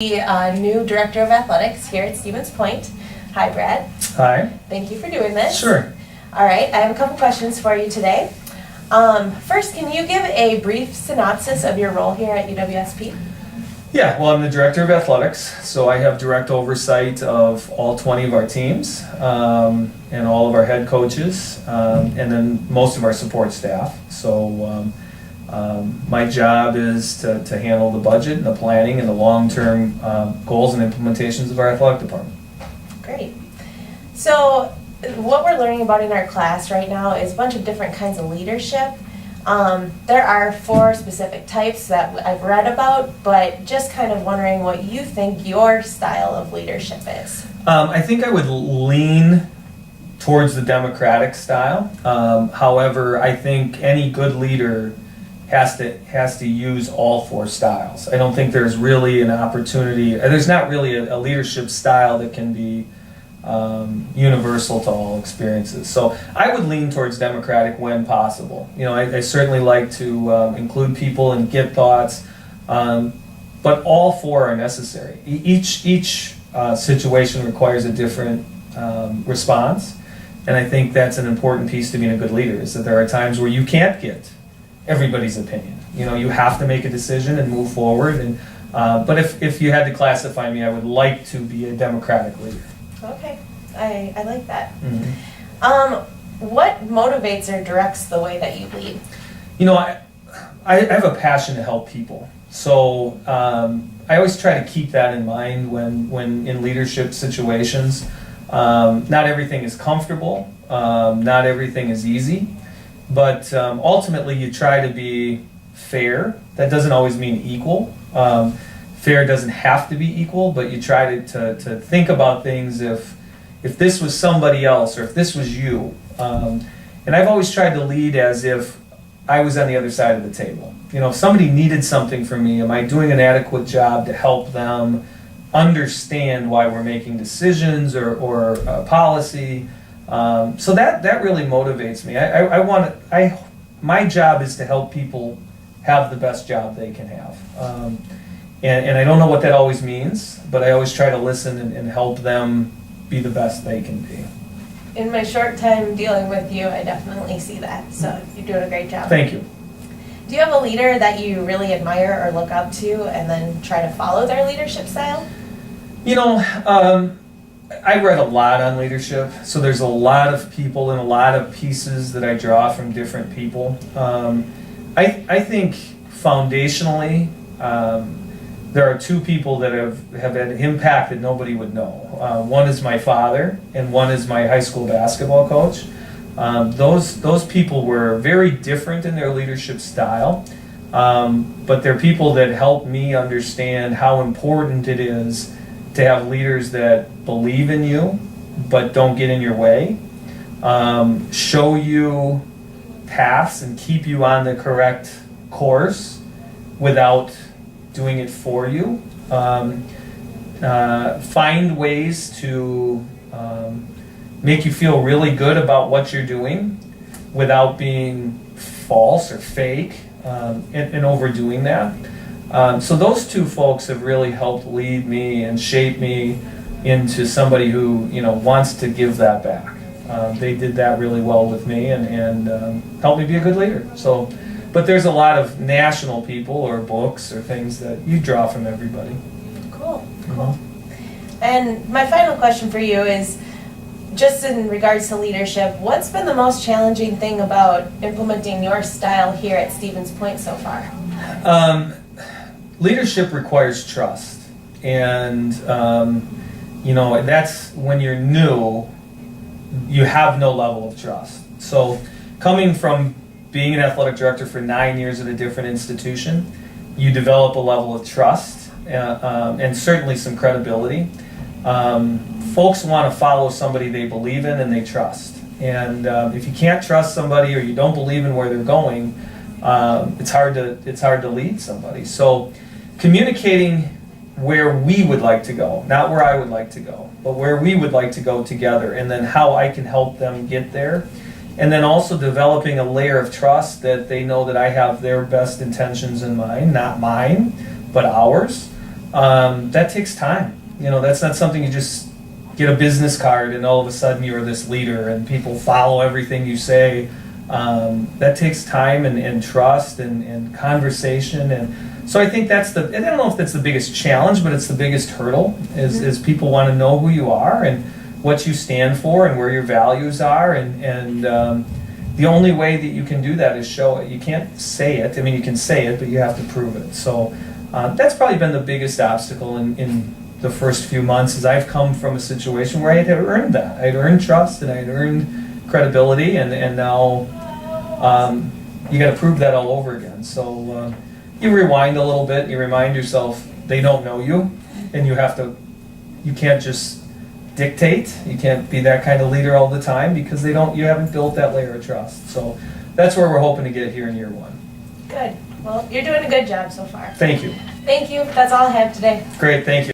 The new Director of Athletics here at Stevens Point. Hi, Brad. Hi. Thank you for doing this. Sure. All right, I have a couple questions for you today. First, can you give a brief synopsis of your role here at Uwsp? Yeah, well, I'm the Director of Athletics, so I have direct oversight of all 20 of our teams and all of our head coaches and then most of our support staff. So my job is to handle the budget and the planning and the long-term goals and implementations of our athletic department. Great. So what we're learning about in our class right now is a bunch of different kinds of leadership. There are 4 specific types that I've read about, but just kind of wondering what you think your style of leadership is. I think I would lean towards the democratic style. However, I think any good leader has to use all 4 styles. I don't think there's really an opportunity, there's not really a leadership style that can be universal to all experiences. So I would lean towards democratic when possible. You know, I certainly like to include people and get thoughts, but all 4 are necessary. Each situation requires a different response, and I think that's an important piece to being a good leader, is that there are times where you can't get everybody's opinion. You know, you have to make a decision and move forward. And but if you had to classify me, I would like to be a democratic leader. Okay, I like that. Mm-hmm. What motivates or directs the way that you lead? You know, I have a passion to help people. So I always try to keep that in mind when in leadership situations. Not everything is comfortable. Not everything is easy. But ultimately, you try to be fair. That doesn't always mean equal. Fair doesn't have to be equal, but you try to think about things if this was somebody else or if this was you. And I've always tried to lead as if I was on the other side of the table. You know, if somebody needed something from me, am I doing an adequate job to help them understand why we're making decisions or policy? So that really motivates me. My job is to help people have the best job they can have. And I don't know what that always means, but I always try to listen and help them be the best they can be. In my short time dealing with you, I definitely see that. So you're doing a great job. Thank you. Do you have a leader that you really admire or look up to and then try to follow their leadership style? You know, I read a lot on leadership, so there's a lot of people and a lot of pieces that I draw from different people. I think foundationally, there are 2 people that have had an impact that nobody would know. One is my father, and one is my high school basketball coach. Those people were very different in their leadership style, but they're people that helped me understand how important it is to have leaders that believe in you but don't get in your way, show you paths and keep you on the correct course without doing it for you, find ways to make you feel really good about what you're doing without being false or fake and overdoing that. So those 2 folks have really helped lead me and shape me into somebody who, you know, wants to give that back. They did that really well with me and helped me be a good leader. So, but there's a lot of national people or books or things that you draw from everybody. Cool. And my final question for you is, just in regards to leadership, what's been the most challenging thing about implementing your style here at Stevens Point so far? Leadership requires trust, and you know, that's when you're new, you have no level of trust. So coming from being an athletic director for 9 years at a different institution, you develop a level of trust and certainly some credibility. Folks want to follow somebody they believe in and they trust. And if you can't trust somebody or you don't believe in where they're going, it's hard to lead somebody. So communicating where we would like to go, not where I would like to go, but where we would like to go together, and then how I can help them get there. And then also developing a layer of trust that they know that I have their best intentions in mind, not mine, but ours. that takes time. You know, that's not something you just get a business card and all of a sudden you're this leader and people follow everything you say. That takes time and trust and conversation. And so I think I don't know if that's the biggest challenge, but it's the biggest hurdle is people want to know who you are and what you stand for and where your values are. And the only way that you can do that is show it. You can't say it. I mean, you can say it, but you have to prove it. So that's probably been the biggest obstacle in the first few months, is I've come from a situation where I had earned that. I'd earned trust and I'd earned credibility, and now you got to prove that all over again. So you rewind a little bit, and you remind yourself they don't know you, and you can't just dictate. You can't be that kind of leader all the time because you haven't built that layer of trust. So that's where we're hoping to get here in year one. Good. Well, you're doing a good job so far. Thank you. Thank you. That's all I have today. Great, thank you.